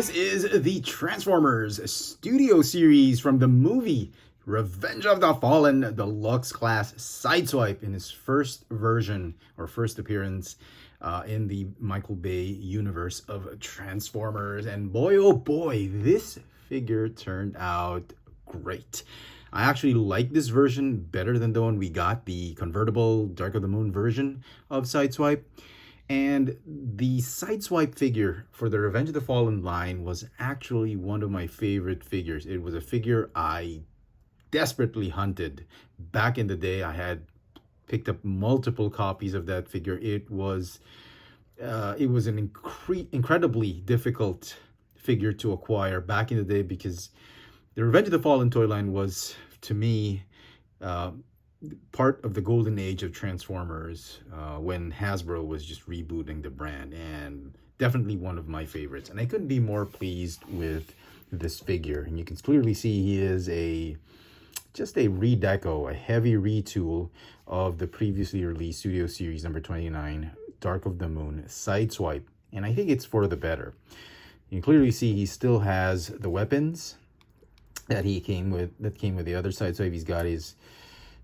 This is the Transformers Studio Series from the movie Revenge of the Fallen Deluxe Class Sideswipe in his first version or first appearance in the Michael Bay universe of Transformers. And boy, oh boy, this figure turned out great. I actually like this version better than the one we got, the convertible Dark of the Moon version of Sideswipe. And the Sideswipe figure for the Revenge of the Fallen line was actually one of my favorite figures. It was a figure I desperately hunted. Back in the day, I had picked up multiple copies of that figure. It was an incredibly difficult figure to acquire back in the day because the Revenge of the Fallen toy line was, to me, part of the golden age of Transformers when Hasbro was just rebooting the brand, and definitely one of my favorites. And I couldn't be more pleased with this figure. And you can clearly see he is just a redeco, a heavy retool of the previously released Studio Series number 29, Dark of the Moon Sideswipe. And I think it's for the better. You can clearly see he still has the weapons that came with the other Sideswipe. He's got his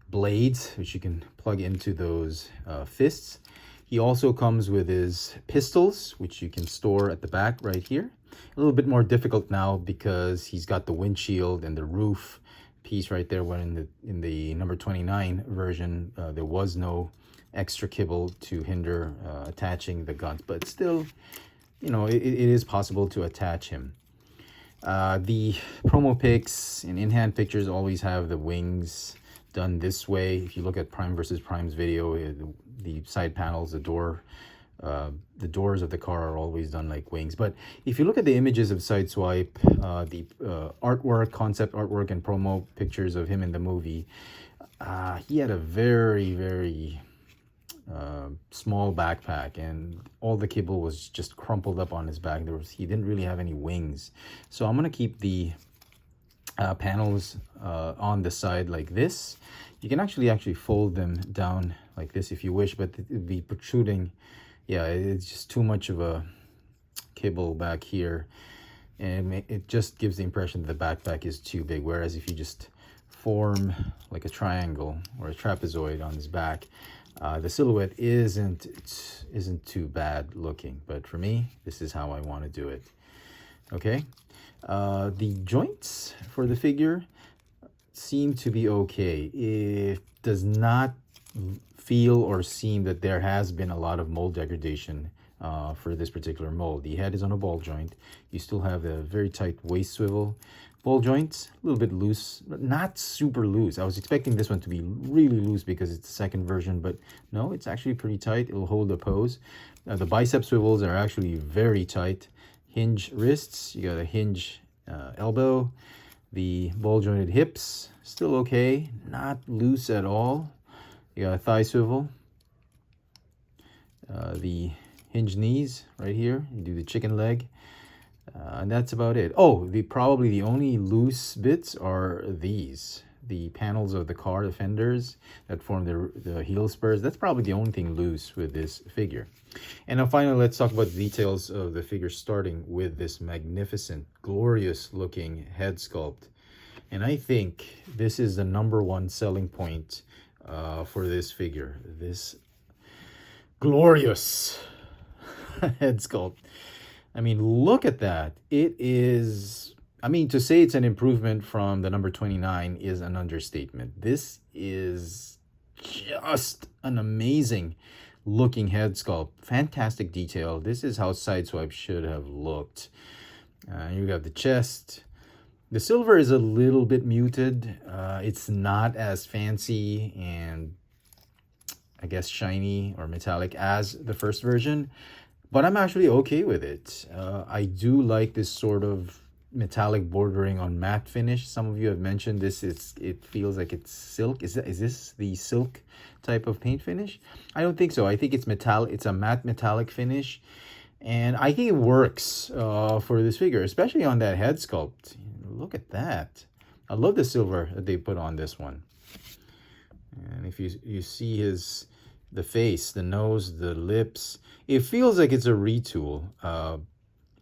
blades, which you can plug into those fists. He also comes with his pistols, which you can store at the back right here. A little bit more difficult now because he's got the windshield and the roof piece right there, when in the number 29 version there was no extra kibble to hinder attaching the guns, but still, you know, it is possible to attach him. The promo pics and in-hand pictures always have the wings done this way. If you look at Prime versus Prime's video, the side panels, the doors of the car are always done like wings. But if you look at the images of Sideswipe, the artwork, concept artwork, and promo pictures of him in the movie, he had a very, very small backpack, and all the kibble was just crumpled up on his back. He didn't really have any wings. So I'm gonna keep the panels on the side like this. You can actually fold them down like this if you wish, but it'd be protruding. Yeah, it's just too much of a kibble back here, and it just gives the impression that the backpack is too big. Whereas if you just form like a triangle or a trapezoid on his back, the silhouette isn't too bad looking. But for me, this is how I want to do it. Okay. The joints for the figure seem to be okay. It does not feel or seem that there has been a lot of mold degradation for this particular mold. The head is on a ball joint. You still have a very tight waist swivel. Ball joints, a little bit loose, but not super loose. I was expecting this one to be really loose because it's the second version, but no, it's actually pretty tight. It'll hold the pose. The bicep swivels are actually very tight. Hinge wrists, you got a hinge elbow. The ball jointed hips, still okay, not loose at all. You got a thigh swivel. The hinge knees right here, you do the chicken leg, and that's about it. Oh, probably the only loose bits are these, the panels of the car, the fenders that form the heel spurs. That's probably the only thing loose with this figure. And now finally, let's talk about the details of the figure, starting with this magnificent, glorious looking head sculpt. And I think this is the #1 selling point for this figure, this glorious head sculpt. I mean, look at that. It is, I mean, to say it's an improvement from the number 29 is an understatement. This is just an amazing looking head sculpt. Fantastic detail. This is how Sideswipe should have looked. You got the chest. The silver is a little bit muted. It's not as fancy and, I guess, shiny or metallic as the first version, but I'm actually okay with it. I do like this sort of metallic bordering on matte finish. Some of you have mentioned this. It feels like it's silk. Is this the silk type of paint finish? I don't think so. I think it's metallic. It's a matte metallic finish, and I think it works for this figure, especially on that head sculpt. Look at that. I love the silver that they put on this one. And if you see the face, the nose, the lips, it feels like it's a retool.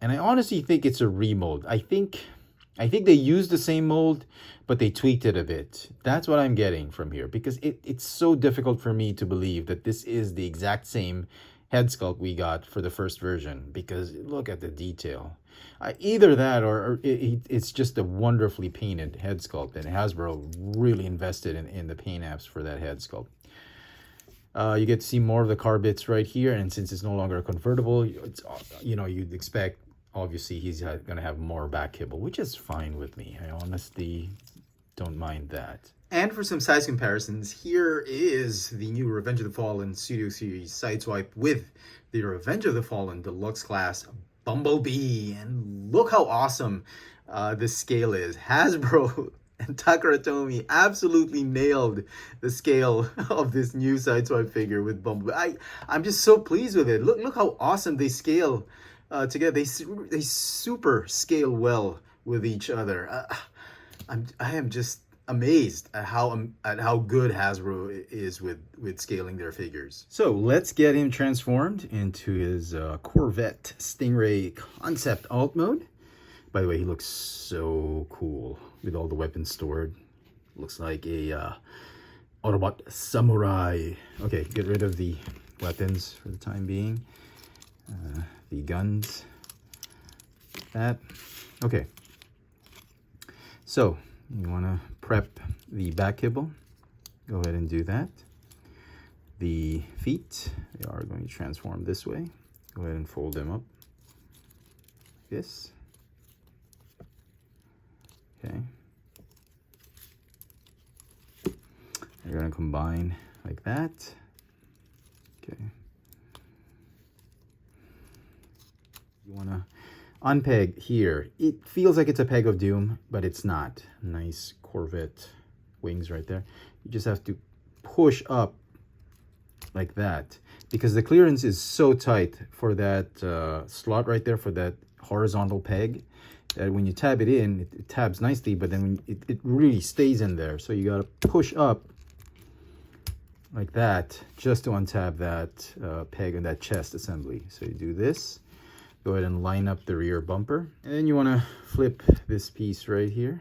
And I honestly think it's a remold. I think they used the same mold, but they tweaked it a bit. That's what I'm getting from here, because it's so difficult for me to believe that this is the exact same head sculpt we got for the first version, because look at the detail. Either that or it's just a wonderfully painted head sculpt, and Hasbro really invested in the paint apps for that head sculpt. You get to see more of the car bits right here, and since it's no longer a convertible, it's, you know, you'd expect, obviously, he's going to have more back kibble, which is fine with me. I honestly don't mind that. And for some size comparisons, here is the new Revenge of the Fallen Studio Series Sideswipe with the Revenge of the Fallen Deluxe Class Bumblebee. And look how awesome this scale is. Hasbro and Takara Tomy absolutely nailed the scale of this new Sideswipe figure with Bumblebee. I'm just so pleased with it. Look how awesome they scale together. They super scale well with each other. I am just amazed at how good Hasbro is with scaling their figures. So let's get him transformed into his Corvette Stingray concept alt mode. By the way, he looks so cool with all the weapons stored. Looks like a Autobot samurai. Okay, get rid of the weapons for the time being. The guns. That. Okay. So you want to prep the back kibble. Go ahead and do that. The feet, they are going to transform this way. Go ahead and fold them up. Like this. Okay. They're going to combine like that. Okay. You want to unpeg here. It feels like it's a peg of doom, but it's not. Nice Corvette wings right there. You just have to push up like that, because the clearance is so tight for that slot right there, for that horizontal peg, that when you tab it in, it tabs nicely, but then when it really stays in there. So you got to push up like that just to untab that peg and that chest assembly. So you do this. Go ahead and line up the rear bumper, and then you want to flip this piece right here,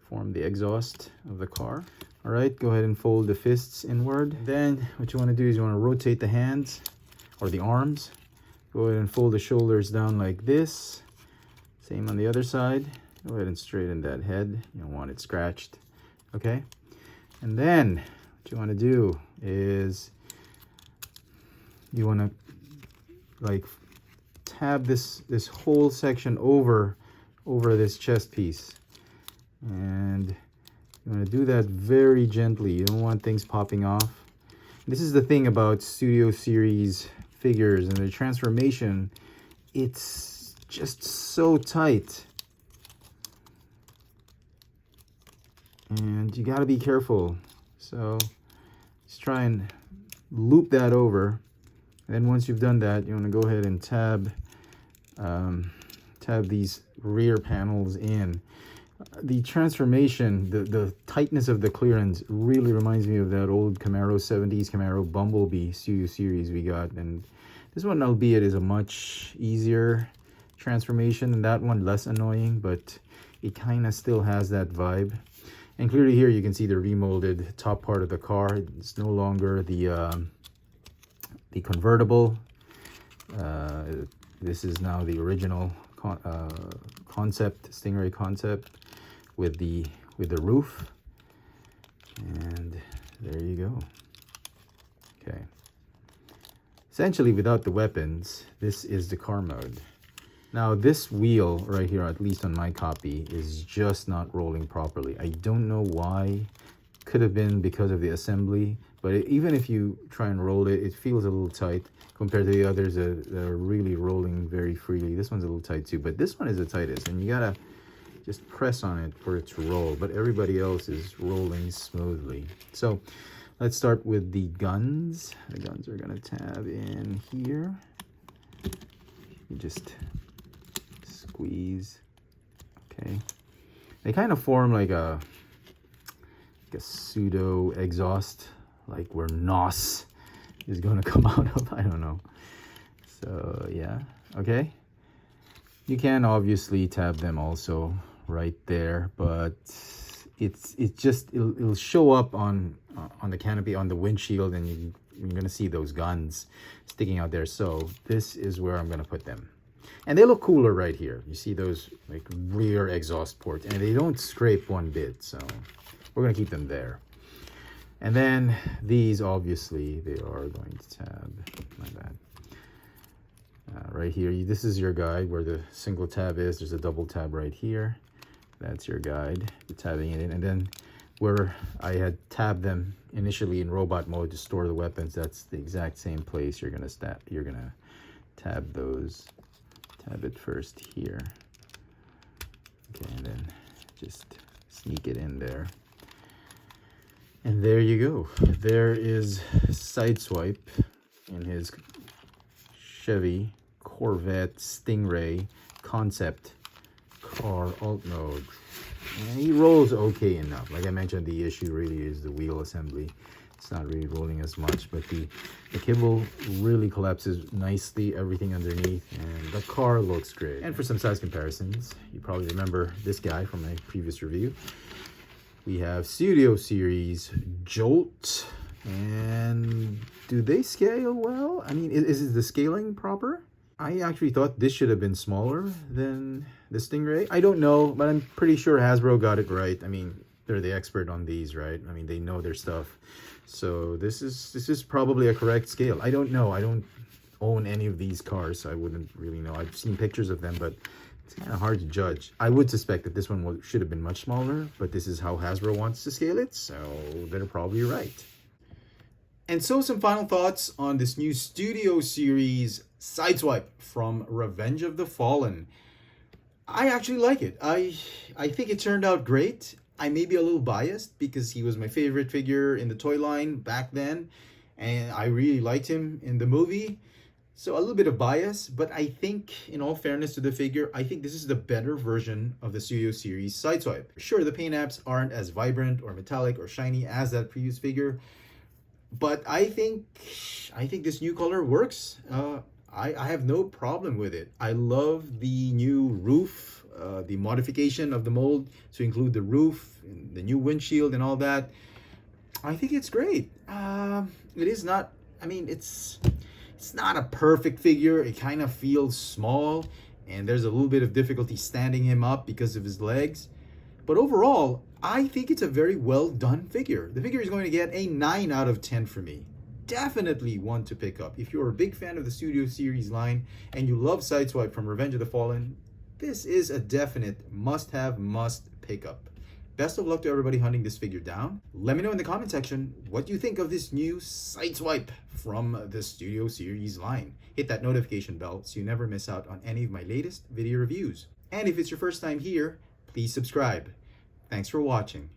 form the exhaust of the car. All right, go ahead and fold the fists inward. Then what you want to do is you want to rotate the hands or the arms. Go ahead and fold the shoulders down like this. Same on the other side. Go ahead and straighten that head. You don't want it scratched. Okay, and then what you want to do is you want to like tab this whole section over this chest piece, and you want to do that very gently. You don't want things popping off. This is the thing about Studio Series figures and the transformation. It's just so tight, and you got to be careful. So just try and loop that over. And then once you've done that, you want to go ahead and tab these rear panels in. The transformation, the tightness of the clearance really reminds me of that old Camaro 70s Camaro Bumblebee Studio Series we got. And this one, albeit, is a much easier transformation, and that one less annoying, but it kind of still has that vibe. And clearly here you can see the remolded top part of the car. It's no longer the convertible. This is now the original concept, Stingray concept, with the roof. And there you go. Okay. Essentially, without the weapons, this is the car mode. Now, this wheel right here, at least on my copy, is just not rolling properly. I don't know why. Could have been because of the assembly, but even if you try and roll it, it feels a little tight compared to the others that are really rolling very freely. This one's a little tight too, but this one is the tightest, and you gotta just press on it for it to roll, but everybody else is rolling smoothly. So let's start with the guns. The guns are gonna tab in here. You just squeeze. Okay. They kind of form like a pseudo exhaust, like where NOS is going to come out of. I don't know. So yeah, okay. You can obviously tab them also right there, but it'll show up on the canopy, on the windshield, and you're gonna see those guns sticking out there. So this is where I'm gonna put them, and they look cooler right here. You see those like rear exhaust ports, and they don't scrape one bit, so we're gonna keep them there. And then these, obviously they are going to tab like that. Right here, this is your guide where the single tab is. There's a double tab right here. That's your guide, the tabbing it in. And then where I had tabbed them initially in robot mode to store the weapons, that's the exact same place you're gonna tab those. Tab it first here. Okay, and then just sneak it in there. And there you go. There is Sideswipe in his Chevy Corvette Stingray concept car alt mode. And he rolls okay enough. Like I mentioned, the issue really is the wheel assembly. It's not really rolling as much, but the kibble really collapses nicely, everything underneath, and the car looks great. And for some size comparisons, you probably remember this guy from my previous review. We have Studio Series Jolt, and do they scale well? I mean, is the scaling proper? I actually thought this should have been smaller than the Stingray. I don't know, but I'm pretty sure Hasbro got it right. I mean, they're the expert on these, right? I mean, they know their stuff. So this is probably a correct scale. I don't know. I don't own any of these cars, so I wouldn't really know. I've seen pictures of them, but it's kind of hard to judge. I would suspect that this one should have been much smaller, but this is how Hasbro wants to scale it, so they're probably right. And so some final thoughts on this new Studio Series Sideswipe from Revenge of the Fallen. I actually like it. I think it turned out great. I may be a little biased because he was my favorite figure in the toy line back then, and I really liked him in the movie. So a little bit of bias, but I think, in all fairness to the figure, I think this is the better version of the Studio Series Sideswipe. Sure, the paint apps aren't as vibrant or metallic or shiny as that previous figure, but I think this new color works. I have no problem with it. I love the new roof, the modification of the mold to include the roof, and the new windshield and all that. I think it's great. It is not, I mean, it's not a perfect figure. It kind of feels small, and there's a little bit of difficulty standing him up because of his legs. But overall, I think it's a very well done figure. The figure is going to get a 9 out of 10 for me. Definitely one to pick up. If you're a big fan of the Studio Series line and you love Sideswipe from Revenge of the Fallen, this is a definite must-have, must-pick up. Best of luck to everybody hunting this figure down. Let me know in the comment section what you think of this new Sideswipe from the Studio Series line. Hit that notification bell so you never miss out on any of my latest video reviews. And if it's your first time here, please subscribe. Thanks for watching.